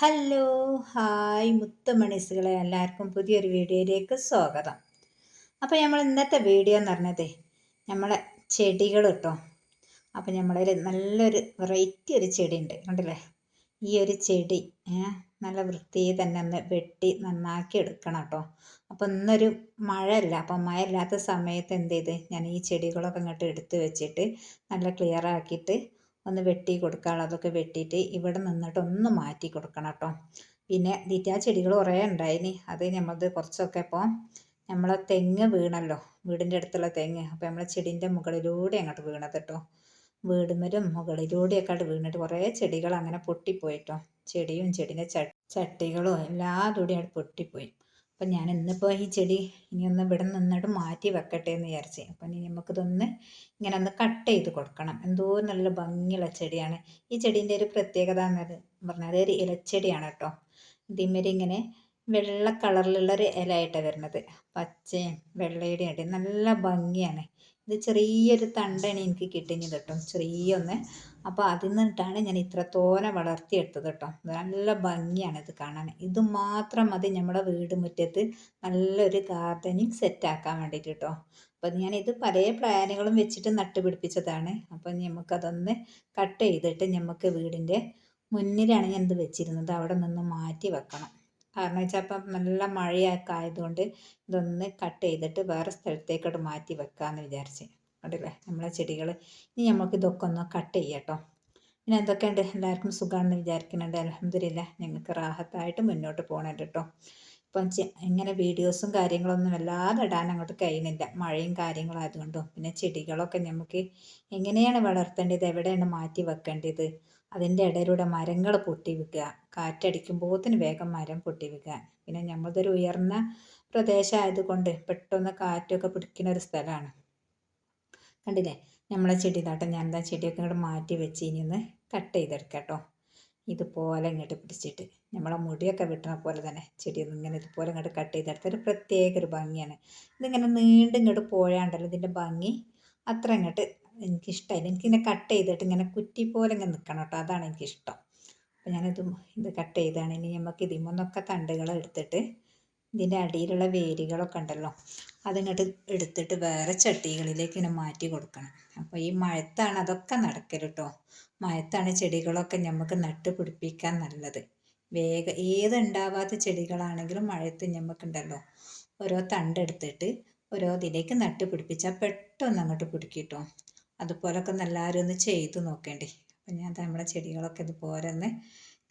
Hello, hi മുത്തുമണീസുകളെ, എല്ലാവർക്കും പുതിയൊരു വീഡിയോയിലേക്ക് സ്വാഗതം. അപ്പോൾ നമ്മൾ ഇന്നത്തെ വീഡിയോ എന്ന് പറഞ്ഞത് നമ്മളെ ചെടികൾ കേട്ടോ. അപ്പോൾ നമ്മളതിൽ നല്ലൊരു വെറൈറ്റി ഒരു ചെടി ഉണ്ട്, കണ്ടില്ലേ? ഈ ഒരു ചെടി നല്ല വൃത്തിയിൽ തന്നെ ഒന്ന് വെട്ടി നന്നാക്കി എടുക്കണം കേട്ടോ. അപ്പോൾ ഇന്നൊരു മഴയല്ല, അപ്പം മഴ ഇല്ലാത്ത സമയത്ത് എന്ത് ചെയ്ത് ഞാൻ ഈ ചെടികളൊക്കെ ഇങ്ങോട്ട് എടുത്ത് വെച്ചിട്ട് നല്ല ക്ലിയർ ആക്കിയിട്ട് ഒന്ന് വെട്ടി കൊടുക്കാനുള്ളതൊക്കെ വെട്ടിയിട്ട് ഇവിടെ നിന്നിട്ട് ഒന്ന് മാറ്റി കൊടുക്കണം കേട്ടോ. പിന്നെ ആ ചെടികൾ കുറേ ഉണ്ടായിനി, അത് നമ്മളത് കുറച്ചൊക്കെ ഇപ്പോൾ നമ്മളെ തെങ്ങ് വീണല്ലോ, വീടിൻ്റെ അടുത്തുള്ള തെങ്ങ്. അപ്പോൾ നമ്മളെ ചെടീൻ്റെ മുകളിലൂടെ അങ്ങോട്ട് വീണത് കേട്ടോ. വീടുമലും മുകളിലൂടെയൊക്കെ ആയിട്ട് വീണിട്ട് കുറേ ചെടികൾ അങ്ങനെ പൊട്ടിപ്പോയിട്ടോ. ചെടിയും ചെടീൻ്റെ ചട്ടികളും എല്ലാതൂടെ ആയിട്ട് പൊട്ടിപ്പോയി. അപ്പം ഞാൻ ഇന്നിപ്പോൾ ഈ ചെടി ഇനി ഒന്ന് ഇവിടെ നിന്നിട്ട് മാറ്റി വെക്കട്ടെ എന്ന് വിചാരിച്ച്. അപ്പം ഇനി നമുക്കിതൊന്ന് ഇങ്ങനെ ഒന്ന് കട്ട് ചെയ്ത് കൊടുക്കണം. എന്തോ നല്ല ഭംഗിയുള്ള ചെടിയാണ്. ഈ ചെടീൻ്റെ ഒരു പ്രത്യേകത എന്നത് പറഞ്ഞാൽ ഒരു ഇലച്ചെടിയാണ് കേട്ടോ. ഇതിന്മേൽ ഇങ്ങനെ വെള്ള കളറിലുള്ളൊരു ഇലയായിട്ടാണ് വരുന്നത്. പച്ചയും വെള്ളയുടെയും ആയിട്ട് നല്ല ഭംഗിയാണ്. ഇത് ചെറിയൊരു തണ്ടാണ് എനിക്ക് കിട്ടിയത് കേട്ടോ, ചെറിയൊന്ന്. അപ്പോൾ അതിൽ നിന്നിട്ടാണ് ഞാൻ ഇത്ര തോനെ വളർത്തിയെടുത്തത് കേട്ടോ. നല്ല ഭംഗിയാണ് ഇത് കാണാൻ. ഇത് മാത്രം മതി നമ്മുടെ വീട് മുറ്റത്ത് നല്ലൊരു ഗാർഡനിങ് സെറ്റാക്കാൻ വേണ്ടിയിട്ട് കേട്ടോ. അപ്പം ഞാനിത് പല പ്ലാനുകളും വെച്ചിട്ട് നട്ടുപിടിപ്പിച്ചതാണ്. അപ്പം നമുക്കതൊന്ന് കട്ട് ചെയ്തിട്ട് നമുക്ക് വീടിൻ്റെ മുന്നിലാണ് ഞാൻ ഇത് വെച്ചിരുന്നത്, അവിടെ നിന്ന് മാറ്റി വെക്കണം. കാരണം വെച്ചാൽ അപ്പം നല്ല മഴയൊക്കെ ആയതുകൊണ്ട് ഇതൊന്ന് കട്ട് ചെയ്തിട്ട് വേറെ സ്ഥലത്തേക്കോട്ട് മാറ്റി വെക്കാമെന്ന് വിചാരിച്ച്. കണ്ടില്ലേ നമ്മളെ ചെടികൾ. ഇനി നമുക്ക് ഇതൊക്കെ ഒന്ന് കട്ട് ചെയ്യാം കേട്ടോ. പിന്നെ എന്തൊക്കെയുണ്ട്, എല്ലാവർക്കും സുഖമാണെന്ന് വിചാരിക്കുന്നുണ്ട്. അൽഹംദുലില്ലാ ഞങ്ങൾക്ക് റാഹത്തായിട്ട് മുന്നോട്ട് പോകണുണ്ട് കേട്ടോ. ഇപ്പം ഇങ്ങനെ വീഡിയോസും കാര്യങ്ങളൊന്നും വല്ലാതെ ഇടാൻ അങ്ങോട്ട് കഴിയുന്നില്ല, മഴയും കാര്യങ്ങളും ആയതുകൊണ്ടും. പിന്നെ ചെടികളൊക്കെ നമുക്ക് എങ്ങനെയാണ് വളർത്തേണ്ടത്, എവിടെയാണ് മാറ്റി വെക്കേണ്ടത്, അതിൻ്റെ ഇടയിലൂടെ മരങ്ങൾ പൊട്ടി വീഴുക, കാറ്റടിക്കുമ്പോഴത്തേന് വേഗം മരം പൊട്ടി വീഴുക. പിന്നെ നമ്മളതൊരു ഉയർന്ന പ്രദേശമായതുകൊണ്ട് പെട്ടെന്ന് കാറ്റൊക്കെ പിടിക്കുന്ന ഒരു സ്ഥലമാണ്. കണ്ടില്ലേ നമ്മളെ ചെടി താട്ടം. ഞാൻ എന്താ ചെടിയൊക്കെ ഇങ്ങോട്ട് മാറ്റി വെച്ച് ഇനി ഒന്ന് കട്ട് ചെയ്തെടുക്കാം കേട്ടോ. ഇതുപോലെ ഇങ്ങോട്ട് പിടിച്ചിട്ട് നമ്മളെ മുടിയൊക്കെ വെട്ടണ പോലെ തന്നെ ചെടിയൊന്നും ഇങ്ങനെ ഇതുപോലെ ഇങ്ങോട്ട് കട്ട് ചെയ്തെടുത്ത ഒരു പ്രത്യേക ഒരു ഭംഗിയാണ്. ഇതിങ്ങനെ നീണ്ട് ഇങ്ങോട്ട് പോയാണ്ടല്ലോ ഇതിൻ്റെ ഭംഗി അത്ര ഇങ്ങോട്ട് എനിക്കിഷ്ടമായില്ല. എനിക്കിങ്ങനെ കട്ട് ചെയ്തിട്ട് ഇങ്ങനെ കുറ്റി പോലെ ഇങ്ങനെ നിൽക്കണം കേട്ടോ, അതാണ് എനിക്കിഷ്ടം. അപ്പോൾ ഇത് കട്ട് ചെയ്താണ്. ഇനി നമുക്ക് ഇതിമൊന്നൊക്കെ തണ്ടുകൾ എടുത്തിട്ട് ഇതിൻ്റെ അടിയിലുള്ള വേരുകളൊക്കെ ഉണ്ടല്ലോ അതിങ്ങോട്ട് എടുത്തിട്ട് വേറെ ചട്ടികളിലേക്ക് ഇങ്ങനെ മാറ്റി കൊടുക്കണം. അപ്പോൾ ഈ മഴത്താണ് അതൊക്കെ നടക്കൽ കേട്ടോ. മഴത്താണ് ചെടികളൊക്കെ നമുക്ക് നട്ട് പിടിപ്പിക്കാൻ നല്ലത്. വേഗം ഏതുണ്ടാവാത്ത ചെടികളാണെങ്കിലും മഴയത്ത് നമുക്കുണ്ടല്ലോ ഓരോ തണ്ടെടുത്തിട്ട് ഓരോ ഇതിലേക്ക് നട്ട് പിടിപ്പിച്ചാൽ പെട്ടെന്ന് അങ്ങോട്ട് പിടിക്കും കേട്ടോ. അതുപോലൊക്കെ എല്ലാവരും ഒന്ന് ചെയ്ത് നോക്കേണ്ടി. അപ്പം ഞാൻ നമ്മുടെ ചെടികളൊക്കെ ഇതുപോലെ ഒന്ന്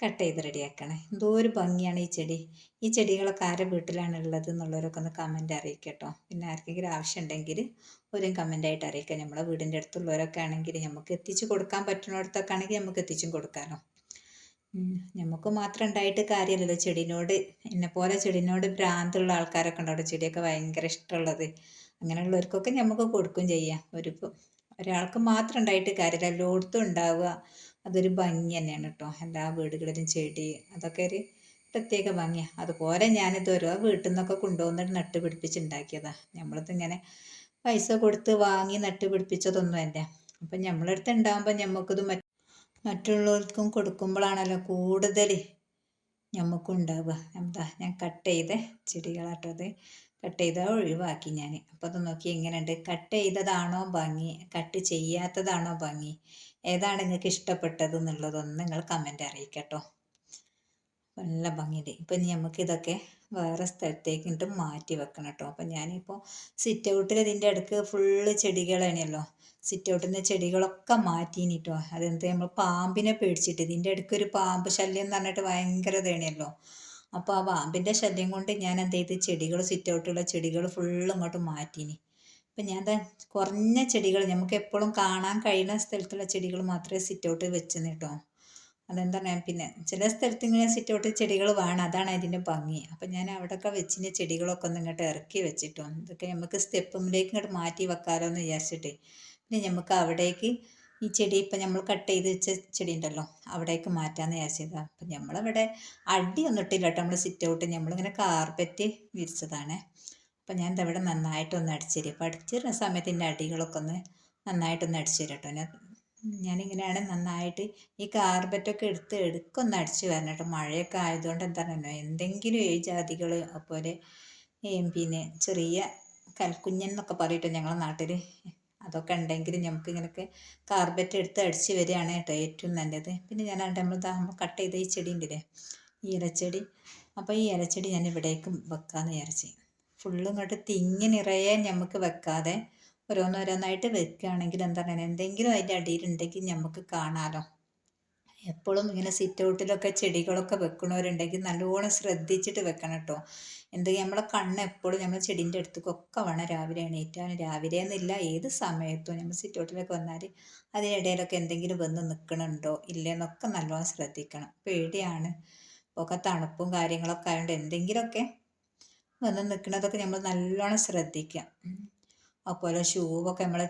കട്ട് ചെയ്ത് റെഡിയാക്കണേ. എന്തോ ഒരു ഭംഗിയാണ് ഈ ചെടി. ഈ ചെടികളൊക്കെ ആരുടെ വീട്ടിലാണ് ഉള്ളത് എന്നുള്ളവരൊക്കെ ഒന്ന് കമൻറ്റ് അറിയിക്കുക കേട്ടോ. പിന്നെ ആർക്കെങ്കിലും ആവശ്യമുണ്ടെങ്കിൽ ഒരു കമൻറ്റായിട്ട് അറിയിക്കുക. നമ്മളെ വീടിൻ്റെ അടുത്തുള്ളവരൊക്കെ ആണെങ്കിൽ നമുക്ക് എത്തിച്ചു കൊടുക്കാൻ പറ്റുന്നിടത്തൊക്കെ ആണെങ്കിൽ നമുക്ക് എത്തിച്ചും കൊടുക്കാമല്ലോ. നമുക്ക് മാത്രം ഉണ്ടായിട്ട് കാര്യമില്ലല്ലോ. ചെടിനോട് എന്നെപ്പോലെ ചെടിനോട് ഭ്രാന്തുള്ള ആൾക്കാരൊക്കെ ഉണ്ടാവും, ചെടിയൊക്കെ ഭയങ്കര ഇഷ്ടമുള്ളത്. അങ്ങനെയുള്ളവർക്കൊക്കെ നമുക്ക് കൊടുക്കുകയും ചെയ്യാം. ഒരാൾക്ക് മാത്രം ഉണ്ടായിട്ട് കാര്യമില്ല, എല്ലായിടത്തും ഉണ്ടാവുക അതൊരു ഭംഗി തന്നെയാണ് കേട്ടോ. എല്ലാ വീടുകളിലും ചെടി അതൊക്കെ ഒരു പ്രത്യേക ഭംഗിയാണ്. അതുപോലെ ഞാനിത് ഓരോ വീട്ടിൽ നിന്നൊക്കെ കൊണ്ടുവന്നിട്ട് നട്ട് പിടിപ്പിച്ചുണ്ടാക്കിയതാണ്. നമ്മളിതിങ്ങനെ പൈസ കൊടുത്ത് വാങ്ങി നട്ട് പിടിപ്പിച്ചതൊന്നുമല്ല. അപ്പം നമ്മളടുത്ത് ഉണ്ടാകുമ്പോൾ നമുക്കിത് മറ്റുള്ളവർക്കും കൊടുക്കുമ്പോഴാണല്ലോ കൂടുതൽ നമുക്കും ഉണ്ടാവുക. എന്താ ഞാൻ കട്ട് ചെയ്ത ചെടികളാട്ടത് കട്ട് ചെയ്താൽ ഒഴിവാക്കി ഞാൻ. അപ്പോൾ അത് നോക്കി എങ്ങനെയുണ്ട്, കട്ട് ചെയ്തതാണോ ഭംഗി, കട്ട് ചെയ്യാത്തതാണോ ഭംഗി, ഏതാണ് നിങ്ങൾക്ക് ഇഷ്ടപ്പെട്ടത് എന്നുള്ളതൊന്ന് നിങ്ങൾ കമൻറ്റ് അറിയിക്കട്ടോ. നല്ല ഭംഗിയുണ്ട്. ഇപ്പം ഇനി നമുക്കിതൊക്കെ വേറെ സ്ഥലത്തേക്ക് ഇട്ട് മാറ്റി വെക്കണം കേട്ടോ. അപ്പം ഞാനിപ്പോൾ സിറ്റ് ഔട്ടിൽ ഇതിൻ്റെ അടുക്ക് ഫുള്ള് ചെടികളാണല്ലോ. സിറ്റ് ഔട്ടിൽ നിന്ന് ചെടികളൊക്കെ മാറ്റീനി കേട്ടോ. അതെന്ത് നമ്മൾ പാമ്പിനെ പേടിച്ചിട്ട്, ഇതിൻ്റെ അടുക്ക് ഒരു പാമ്പ് ശല്യം എന്ന് പറഞ്ഞിട്ട് ഭയങ്കര ഇതേണിയല്ലോ. അപ്പോൾ ആ പാമ്പിൻ്റെ ശല്യം കൊണ്ട് ഞാൻ എന്ത് ചെയ്ത് ചെടികൾ, സിറ്റ് ഔട്ടിലുള്ള ചെടികൾ ഫുള്ള് ഇങ്ങോട്ട് മാറ്റീനി. അപ്പം ഞാൻ കുറഞ്ഞ ചെടികൾ നമുക്ക് എപ്പോഴും കാണാൻ കഴിയുന്ന സ്ഥലത്തുള്ള ചെടികൾ മാത്രമേ സിറ്റ് ഔട്ട് വെച്ചെന്ന് കേട്ടോ. അതെന്താണ്, പിന്നെ ചില സ്ഥലത്ത് ഇങ്ങനെ സിറ്റ് ഔട്ട് ചെടികൾ വേണം, അതാണ് അതിൻ്റെ ഭംഗി. അപ്പം ഞാൻ അവിടെയൊക്കെ വെച്ചിന് ചെടികളൊക്കെ ഒന്ന് ഇങ്ങോട്ട് ഇറക്കി വെച്ചിട്ടോ. ഇതൊക്കെ നമുക്ക് സ്റ്റെപ്പിലേക്ക് ഇങ്ങോട്ട് മാറ്റി വെക്കാമല്ലോ എന്ന് വിചാരിച്ചിട്ട്. പിന്നെ നമുക്ക് അവിടേക്ക് ഈ ചെടി ഇപ്പം നമ്മൾ കട്ട് ചെയ്ത് വെച്ച ചെടി ഉണ്ടല്ലോ അവിടേക്ക് മാറ്റാമെന്ന് വിചാരിച്ചതാണ്. അപ്പം നമ്മളവിടെ അടിയൊന്നും ഇട്ടില്ല കേട്ടോ. നമ്മൾ സിറ്റ് ഔട്ട് നമ്മളിങ്ങനെ കാർപ്പറ്റ് വിരിച്ചതാണ്. അപ്പം ഞാൻ ഇതവിടെ നന്നായിട്ടൊന്ന് അടിച്ചു തരും. അപ്പോൾ അടിച്ചിരുന്ന സമയത്ത് ഇതിൻ്റെ അടികളൊക്കെ ഒന്ന് നന്നായിട്ടൊന്ന് അടിച്ചു തരും കേട്ടോ. ഞാൻ ഞാനിങ്ങനെയാണ് നന്നായിട്ട് ഈ കാർപ്പറ്റൊക്കെ എടുക്കൊന്ന് അടിച്ച് വരണം കേട്ടോ. മഴയൊക്കെ ആയതുകൊണ്ട് എന്താണെന്നോ എന്തെങ്കിലും ഈ ജാതികൾ അതുപോലെ പിന്നെ ചെറിയ കൽക്കുഞ്ഞൻ എന്നൊക്കെ പറയട്ടോ ഞങ്ങളുടെ നാട്ടിൽ. അതൊക്കെ ഉണ്ടെങ്കിൽ നമുക്ക് ഇങ്ങനെയൊക്കെ കാർപ്പറ്റ് എടുത്ത് അടിച്ച് വരികയാണ് കേട്ടോ ഏറ്റവും നല്ലത്. പിന്നെ ഞാൻ നമ്മൾ കട്ട് ചെയ്ത ഈ ചെടി ഉണ്ടല്ലേ, ഈ ഇലച്ചെടി. അപ്പോൾ ഈ ഇലച്ചെടി ഞാൻ ഇവിടേക്കും വെക്കാമെന്ന് വിചാരിച്ച്. ഫുള്ളും ഇങ്ങോട്ട് തിങ്ങി നിറയെ നമുക്ക് വെക്കാതെ ഓരോന്നോരോന്നായിട്ട് വെക്കുകയാണെങ്കിൽ എന്താ പറയുക, എന്തെങ്കിലും അതിൻ്റെ അടിയിലുണ്ടെങ്കിൽ നമുക്ക് കാണാമല്ലോ. എപ്പോഴും ഇങ്ങനെ സിറ്റ് ഔട്ടിലൊക്കെ ചെടികളൊക്കെ വെക്കണവരുണ്ടെങ്കിൽ നല്ലോണം ശ്രദ്ധിച്ചിട്ട് വെക്കണം കേട്ടോ. എന്തെങ്കിലും നമ്മളെ കണ്ണ് എപ്പോഴും നമ്മൾ ചെടീൻ്റെ അടുത്തേക്കൊക്കെ വേണം രാവിലെ എണീറ്റാൻ. രാവിലെ എന്നില്ല, ഏത് സമയത്തും നമ്മൾ സിറ്റ് ഔട്ടിലൊക്കെ വന്നാൽ അതിനിടയിലൊക്കെ എന്തെങ്കിലും വന്ന് നിൽക്കണുണ്ടോ ഇല്ലെന്നൊക്കെ നല്ലോണം ശ്രദ്ധിക്കണം. പേടിയാണ്, ഒക്കെ തണുപ്പും കാര്യങ്ങളൊക്കെ ആയതുകൊണ്ട് എന്തെങ്കിലുമൊക്കെ വന്ന് നിൽക്കുന്നതൊക്കെ നമ്മൾ നല്ലോണം ശ്രദ്ധിക്കുക. അതുപോലെ ഷൂവൊക്കെ നമ്മൾ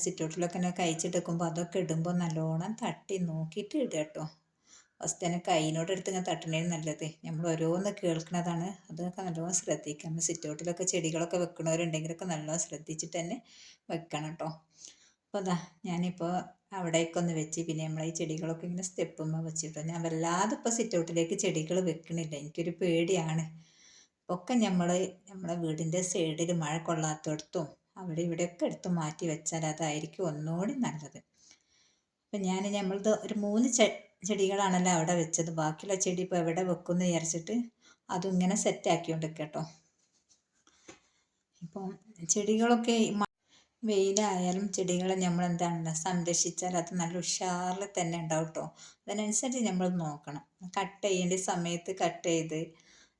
സിറ്റ് ഔട്ടിലൊക്കെ തന്നെ കഴിച്ചിട്ടെടുക്കുമ്പോൾ അതൊക്കെ ഇടുമ്പോൾ നല്ലോണം തട്ടി നോക്കിയിട്ട് ഇടുക കേട്ടോ. ഫസ്റ്റ് തന്നെ കൈനോട് എടുത്ത് ഇങ്ങനെ തട്ടണേന് നല്ലത്. നമ്മൾ ഓരോന്ന് കേൾക്കുന്നതാണ്, അതൊക്കെ നല്ലോണം ശ്രദ്ധിക്കാം. നമ്മൾ സിറ്റ് ഔട്ടിലൊക്കെ ചെടികളൊക്കെ വെക്കണവരുണ്ടെങ്കിലൊക്കെ നല്ലോണം ശ്രദ്ധിച്ചിട്ട് തന്നെ വെക്കണം കേട്ടോ. അപ്പോൾ അതാ ഞാനിപ്പോൾ അവിടേക്കൊന്ന് വെച്ച്, പിന്നെ നമ്മളെ ഈ ചെടികളൊക്കെ ഇങ്ങനെ സ്റ്റെപ്പുമ്പോൾ വെച്ചിട്ടോ. ഞാൻ വല്ലാതെ ഇപ്പോൾ സിറ്റ് ഔട്ടിലേക്ക് ചെടികൾ വെക്കണില്ല, എനിക്കൊരു പേടിയാണ്. ഒക്കെ നമ്മളെ വീടിൻ്റെ സൈഡിൽ മഴ കൊള്ളാത്തടത്തും അവിടെ ഇവിടെയൊക്കെ എടുത്ത് മാറ്റി വെച്ചാൽ അതായിരിക്കും ഒന്നുകൂടി നല്ലത്. അപ്പം നമ്മളത് ഒരു 3 ചെടികളാണല്ലോ അവിടെ വെച്ചത്. ബാക്കിയുള്ള ചെടി ഇപ്പോൾ എവിടെ വെക്കുമെന്ന് വിചാരിച്ചിട്ട് അതും ഇങ്ങനെ സെറ്റാക്കിക്കൊണ്ടിരിക്കുക കേട്ടോ. ഇപ്പം ചെടികളൊക്കെ വെയിലായാലും ചെടികളെ നമ്മൾ എന്താണ് സംരക്ഷിച്ചാൽ അത് നല്ല ഉഷാറിൽ തന്നെ ഉണ്ടാവും കേട്ടോ. അതിനനുസരിച്ച് നമ്മൾ നോക്കണം. കട്ട് ചെയ്യേണ്ട സമയത്ത് കട്ട് ചെയ്ത്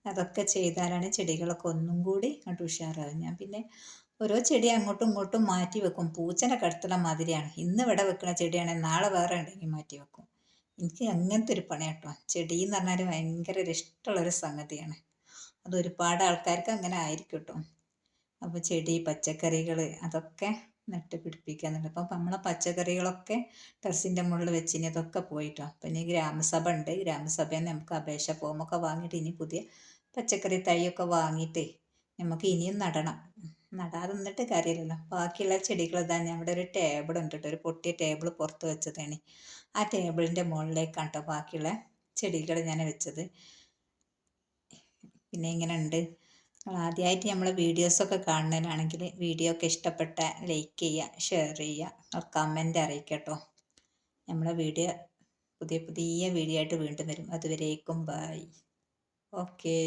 അതൊക്കെ ചെയ്താലാണ് ചെടികളൊക്കെ ഒന്നും കൂടി അങ്ങോട്ട് ഉഷാറാവും. ഞാൻ പിന്നെ ഓരോ ചെടി അങ്ങോട്ടും ഇങ്ങോട്ടും മാറ്റി വെക്കും. പൂച്ചനെ കടത്തുന്ന മാതിരിയാണ്. ഇന്ന് ഇവിടെ വെക്കുന്ന ചെടിയാണെങ്കിൽ നാളെ വേറെ ഉണ്ടെങ്കിൽ മാറ്റി വെക്കും. എനിക്ക് അങ്ങനത്തെ ഒരു പണി കേട്ടോ. ചെടി എന്ന് പറഞ്ഞാൽ ഭയങ്കര ഇഷ്ടമുള്ളൊരു സംഗതിയാണ്. അത് ഒരുപാട് ആൾക്കാർക്ക് അങ്ങനെ ആയിരിക്കും കേട്ടോ. അപ്പോൾ ചെടി പച്ചക്കറികൾ അതൊക്കെ നട്ട് പിടിപ്പിക്കുക എന്നുള്ളത്. അപ്പം നമ്മളെ പച്ചക്കറികളൊക്കെ ടെറസിൻ്റെ മുകളിൽ വെച്ചിനി അതൊക്കെ പോയിട്ടോ. അപ്പം ഇനി ഗ്രാമസഭ ഉണ്ട്, ഗ്രാമസഭയിൽ നിന്ന് നമുക്ക് അപേക്ഷ ഫോമൊക്കെ വാങ്ങിയിട്ട് ഇനി പുതിയ പച്ചക്കറി തൈയൊക്കെ വാങ്ങിയിട്ട് നമുക്ക് ഇനിയും നടണം. നടാതെ നിന്നിട്ട് കാര്യമില്ലല്ലോ. ബാക്കിയുള്ള ചെടികൾ ഇതാ ഞാൻ ഇവിടെ ഒരു ടേബിൾ ഉണ്ട് കേട്ടോ, ഒരു പൊട്ടിയ ടേബിൾ പുറത്ത് വെച്ചതാണ്. ആ ടേബിളിൻ്റെ മുകളിലേക്കാണ് കേട്ടോ ബാക്കിയുള്ള ചെടികൾ ഞാൻ വെച്ചത്. പിന്നെ ഇങ്ങനെ ഉണ്ട്. നിങ്ങൾ ആദ്യമായിട്ട് നമ്മളെ വീഡിയോസൊക്കെ കാണുന്നതിനാണെങ്കിൽ വീഡിയോ ഒക്കെ ഇഷ്ടപ്പെട്ട ലൈക്ക് ചെയ്യുക, ഷെയർ ചെയ്യുക, കമൻറ്റ് അറിയിക്കുക കേട്ടോ. നമ്മളെ വീഡിയോ പുതിയ വീഡിയോ ആയിട്ട് വീണ്ടും വരും. അതുവരേക്കും ബൈ. ഓക്കേ.